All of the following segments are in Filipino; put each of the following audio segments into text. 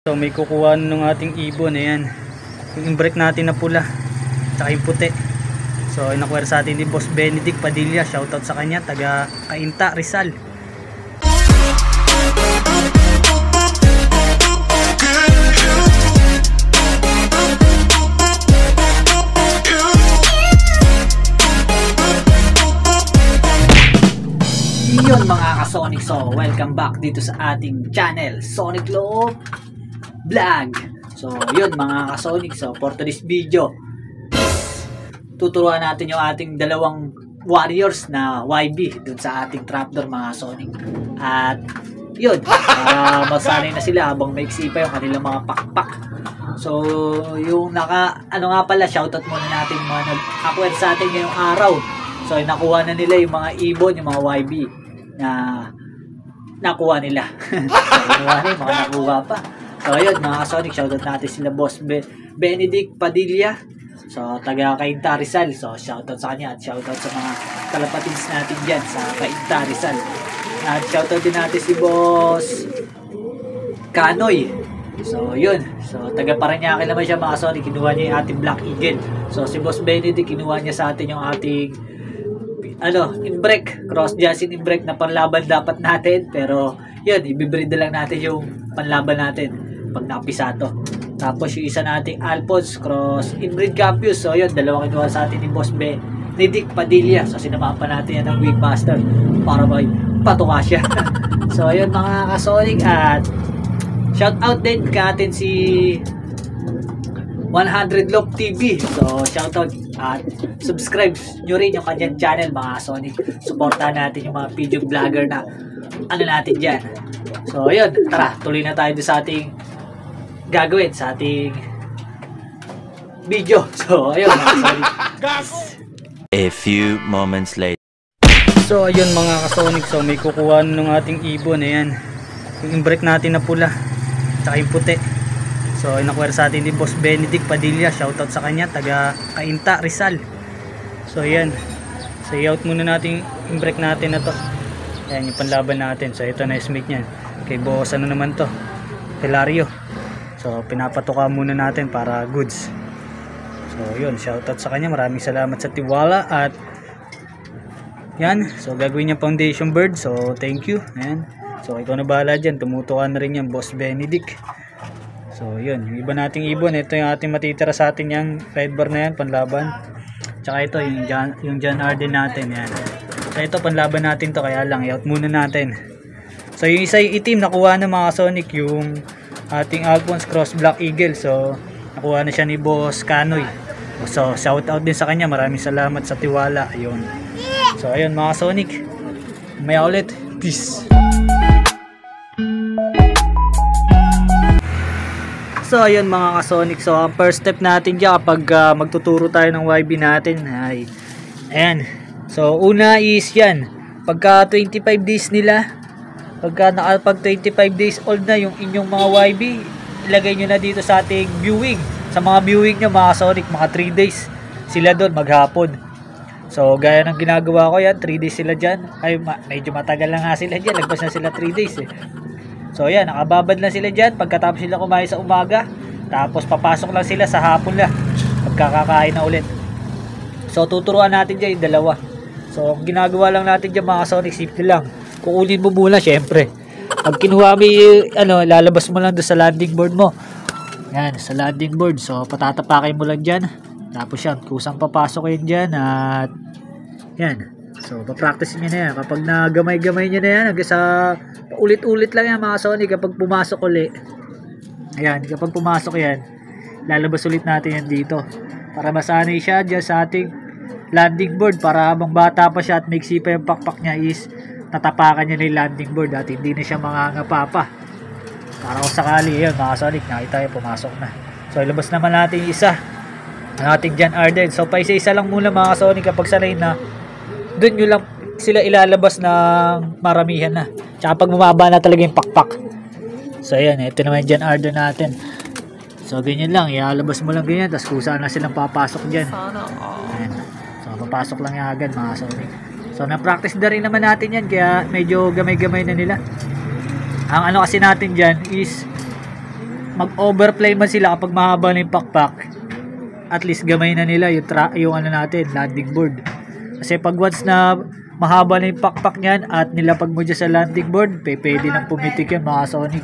So may kukuha ng ating ibon, ayan. Yung brake natin na pula, tsaka yung puti. So inakuha sa atin ni Boss Benedict Padilla, shoutout sa kanya, taga Cainta, Rizal. Yun mga ka-Sonic, so welcome back dito sa ating channel, Sonic Loob Vlog. So yun mga ka-Sonic, so for today's video tuturuan natin yung ating dalawang warriors na YB dun sa ating trapdoor mga Sonic. At yun, masanay na sila habang maiksi pa yung kanilang mga pakpak. So yung ano nga pala, shoutout muna natin mga nag-acquire sa atin ngayong araw. So nakuha na nila yung mga ibon, yung mga YB na nakuha nila. Nakuha na yung mga nakuha pa. So ayun mga Sonic, shoutout natin sila Boss Benedict Padilla, so taga Cainta, Rizal. So shoutout sa kanya at shoutout sa mga kalapatins natin dyan sa Cainta, Rizal. At shoutout din natin si Boss Kanoy. So yun, so taga Paranaque naman siya mga Sonic. Kinuha niya yung ating Black Eagle. So si Boss Benedict kinuha niya sa atin yung ating in-break, cross Jasin in-break na panlaban dapat natin. Pero yun, ibibreed na lang natin yung panlaban natin pag napisato. Tapos yung isa nating Alphonse cross inbreed Campus. So yun, dalawa kinuha sa atin ni Boss Benedict Padilla. So sinamahan pa natin yan ng Wingmaster para may patuka siya. So yun mga ka-Sonic, at shout out din katin si 100 Loop TV. So shoutout at subscribe nyo rin yung kanyang channel mga Sonic. Supportahan natin yung mga video vlogger na natin dyan. So ayun, tara tuloy na tayo sa ating gagawin sa ating video. So ayun mga Sonic. A few moments later. So ayun mga ka-Sonic, so may kukuha ng ating ibon, ayan. Yung brake natin na pula, tsaka yung puti. So inakuha sa atin ni Boss Benedict Padilla, shoutout sa kanya, taga Cainta, Rizal. So ayan, so i-out muna natin yung break natin na to. Ayan yung panlaban natin. So ito na smith niyan, kay Boss naman to, Hilario. So pinapatuka muna natin para goods. So yun, shoutout sa kanya, maraming salamat sa tiwala. At yan, so gagawin niya foundation bird, so thank you. Ayan, so ikaw na bahala dyan, tumutukan na rin yan Boss Benedict. So yun, yung iba nating ibon, ito yung ating matitira sa atin yung red bar na yan, panlaban. Tsaka ito yung John Arden natin, yan. So ito panlaban natin to, kaya lang i-out muna natin. So yung isa yung itim, nakuha na mga Sonic, yung ating Alphonse cross Black Eagle. So nakuha na siya ni Boss Kanoy. So shout out din sa kanya, maraming salamat sa tiwala. Ayun. So ayun mga Sonic, maya ulit, peace. So ayun mga ka-Sonic, so ang first step natin dyan kapag magtuturo tayo ng YB natin ay ayan. So una is yan, pagka 25 days nila, pag 25 days old na yung inyong mga YB, ilagay nyo na dito sa ating viewing. Sa mga viewing nyo mga Sonic, mga 3 days sila doon maghapon. So gaya ng ginagawa ko yan, 3 days sila dyan. Ay medyo matagal na nga sila dyan, lagpas na sila 3 days eh. So yan, nakababad lang sila dyan pagkatapos sila kumain sa umaga. Tapos papasok lang sila sa hapon lang pagkakakain na ulit. So tuturuan natin dyan yung dalawa. So ang ginagawa lang natin dyan mga Sonic, simple lang. Kukunin mo muna syempre. Pag kinuha mo lalabas mo lang doon sa landing board mo. Yan, sa landing board. So patatapakin mo lang dyan. Tapos yan, kusang papasok yun dyan. At yan, so papractice nyo na yan. Kapag nagamay-gamay nyo na yan, hanggang sa ulit-ulit lang yan mga Sonic. Kapag pumasok ulit, ayan, kapag pumasok yan, lalabas ulit natin yan dito para masanay siya dyan sa ating landing board. Para habang bata pa siya at maiksi pa yung pakpak niya is tatapakan niya na yung landing board at hindi na siya mangangapa pa. Para kung sakali, yun mga Sonic, nakita yung pumasok na. So ilabas naman natin yung isa, ang ating John Arden. So pa isa-isa lang muna mga Sonic. Kapag sanay na, dun nyo lang sila ilalabas ng maramihan na. Tsaka pag bumaba na talaga yung pakpak. So ayan, ito naman yung John Arden natin. So ganyan lang, ilalabas mo lang ganyan, tapos kusaan na silang papasok dyan. Ayan. So papasok lang yung agad mga Sonic. So na-practice na rin naman natin yan, kaya medyo gamay-gamay na nila. Ang ano kasi natin dyan is mag-overfly man sila kapag mahaba na yung pakpak, at least gamay na nila yung ano natin, landing board. Kasi pag once na mahaba na yung pakpak niyan at nilapag mo dyan sa landing board, pwede nang pumitik yan mga Sonic.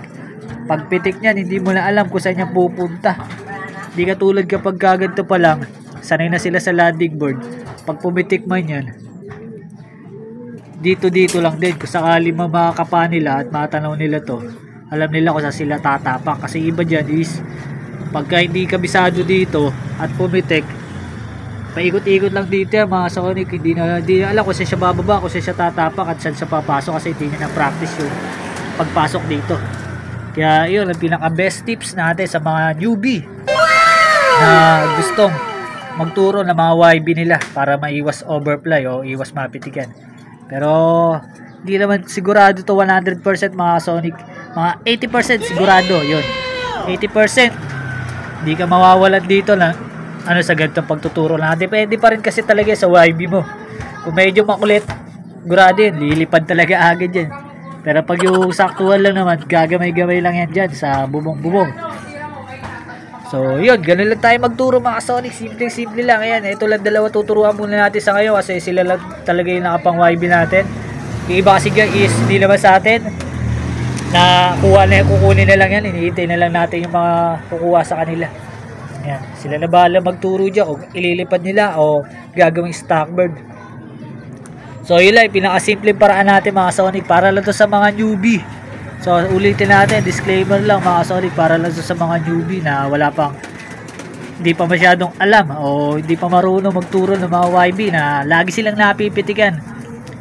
Pag pitik niyan, hindi mo na alam kung saan niya pupunta. Hindi katulad kapag kaganto pa lang, sanay na sila sa landing board. Pag pumitik man yan, dito lang din. Kung sakali makakapa nila at matanaw nila to, alam nila kung saan sila tatapak. Kasi iba dyan is, pagka hindi kabisado dito at pumitik, paikot-ikot lang dito yan mga Sonic. Hindi na alam kung saan siya bababa, kung saan siya tatapak at saan siya papasok, kasi hindi niya na-practice yung pagpasok dito. Kaya yun ang pinaka best tips natin sa mga newbie na gustong magturo ng mga YB nila para maiwas overfly o iwas mapitikan. Pero hindi naman sigurado to 100% mga Sonic. Mga 80% sigurado yun. 80% hindi ka mawawalan dito na ano sa ganitong pagtuturo lang. Depende pa rin kasi talaga sa YB mo. Kung medyo makulit, sigurado yun, lilipad talaga agad yan. Pero pag yung saktuhan lang naman, gagamay-gamay lang yan dyan sa bubong-bubong. So, yun. Ganun lang tayo magturo mga Sonic. Simple-simple lang. Ayan, ito lang dalawa tuturuan muna natin sa ngayon kasi sila lang talaga yung nakapang YB natin. Yung iba kasi is hindi naman sa atin. Kukunin na lang yan. Iniintay na lang natin yung mga kukuha sa kanila. Ayan. Sila na bahala magturo dyan kung ililipad nila o gagawing stockbird. So yun lang, pinakasimpleng paraan natin mga Sonic para lang to sa mga newbie. So ulitin natin, disclaimer lang mga Sonic, para lang to sa mga newbie na hindi pa masyadong alam o hindi pa marunong magturo ng mga YB na lagi silang napipitikan.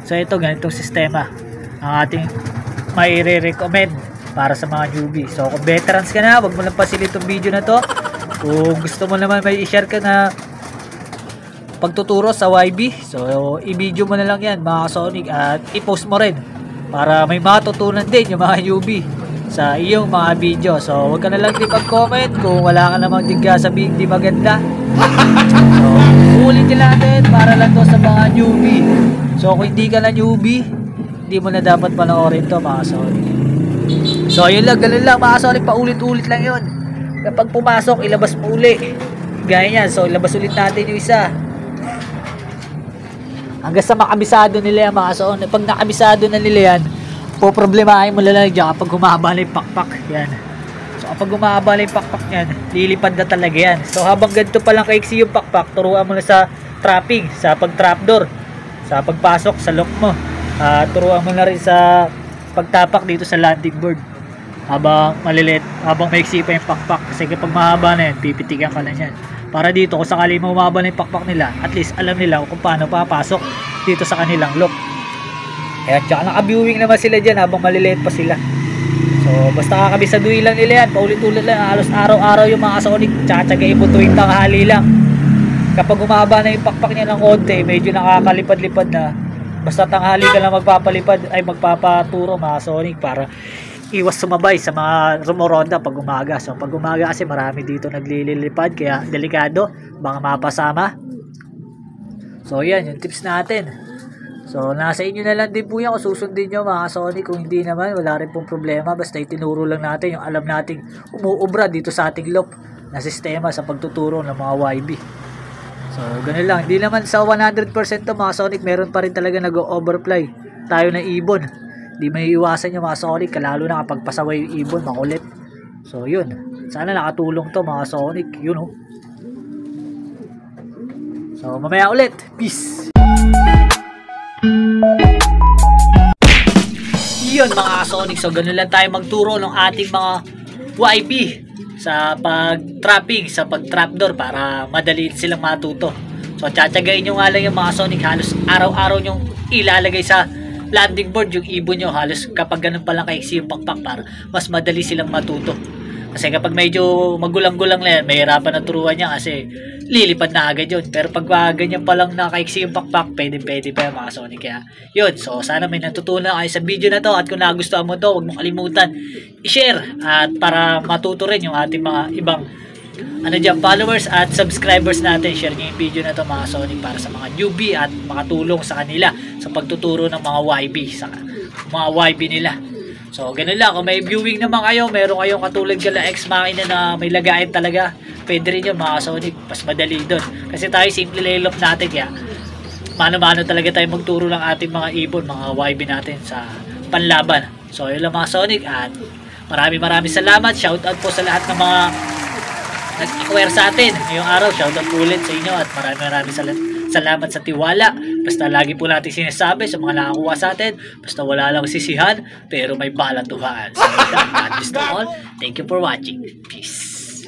So ito, ganitong sistema ang ating may re-recommend para sa mga newbie. So kung veterans ka na, wag mo lang pasilip itong video na to. Kung gusto mo naman may i-share ka na pagtuturo sa YB, so i-video mo na lang yan mga Sonic at i-post mo rin para may matutunan din yung mga newbie sa iyong mga video. So huwag ka na lang din mag-comment kung wala ka namang digga sabihin di maganda. So ulitin natin para lang to sa mga newbie. So kung hindi ka na newbie, hindi mo na dapat panoorin to mga Sonic. So yun lang, ganun lang mga Sonic, paulit-ulit lang yun. Kapag pumasok, ilabas mo uli gaya yan. So ilabas ulit natin yung isa hanggang sa makabisado nila yan mga Sonic. Pag nakabisado na nila yan, poproblemahin mo lang dyan kapag humahaba na yung pakpak yan. So kapag humahaba na yung pakpak yan, lilipad na talaga yan. So habang ganito pa lang kaiksi yung pakpak, turuan mo na sa trapping, sa pag-trapdoor, sa pagpasok sa lock mo. Turuan mo na rin sa pagtapak dito sa landing board habang maliliit, habang maiksi pa yung pakpak. Kasi kapag mahaba na yan, pipitikan ka na yan. Para dito, kung sakali mahaba na yung pakpak nila, at least alam nila kung paano papasok dito sa kanilang lock. Kaya tsaka naka-viewing naman sila dyan habang maliliit pa sila. So basta kakabisaduhin lang nila yan, paulit-ulit lang, halos araw-araw yung mga Sonic, tsatsagain mo tuwing tanghali lang. Kapag humaba na yung pakpak niya ng konti, medyo nakakalipad-lipad na, basta tanghali ka lang magpapaturo mga Sonic para iwas sumabay sa mga rumoronda pag umaga. So pag umaga kasi marami dito naglilipad, kaya delikado, baka mapasama. So yan yung tips natin. So nasa inyo na lang din po yan kung susundin nyo mga Sonic. Kung hindi naman, wala rin pong problema, basta itinuro lang natin yung alam nating umuubra dito sa ating loop na sistema sa pagtuturo ng mga YB. So ganun lang, hindi naman sa 100% to mga Sonic, meron pa rin talaga nag-overfly tayo na ibon. Di may iwasan yung mga Sonic, lalo na kapag pasaway yung ibon, makulit. So yun, sana nakatulong to mga Sonic. Yun oh. So mamaya ulit, peace. Yun mga Sonic, so ganun lang tayo magturo ng ating mga YB sa pag-trapping, sa pag-trapdoor para madali silang matuto. So tsatsagain nyo nga lang yung mga Sonic, halos araw-araw nyong ilalagay sa landing board yung ibon nyo, halos kapag ganun palang kaiksi yung pakpak para mas madali silang matuto. Kasi kapag medyo magulang-gulang na yan, mahirapan na turuan niya kasi lilipad na agad yun. Pero pag ganyan palang nakaiksi yung pakpak, pwede pa yung mga Sonic. Kaya yun, so sana may natutunan kayo sa video na to, at kung nagustuhan mo to, huwag mo kalimutan i-share at para matuto rin yung ating mga ibang followers at subscribers natin. Share nyo yung video na to mga Sonic para sa mga newbie at makatulong sa kanila sa pagtuturo ng mga YB, sa mga YB nila. So, ganun lang. Kung may viewing naman kayo, meron kayong katulad kala Ex Machina na may lagayan talaga, pwede rin yun mga Sonic. Mas madali doon. Kasi tayo simple level up natin kaya mano-mano talaga tayo magturo ng ating mga ibon, mga YB natin sa panlaban. So, yun lang mga Sonic at maraming salamat. Shoutout po sa lahat ng mga nag-acquire sa atin ngayong araw. Shoutout po ulit sa inyo at maraming salamat sa tiwala. Basta lagi po natin sinasabi sa mga nakakuha sa atin, basta wala lang sisihan, pero may balatuhan. So, God bless to all. Thank you for watching. Peace.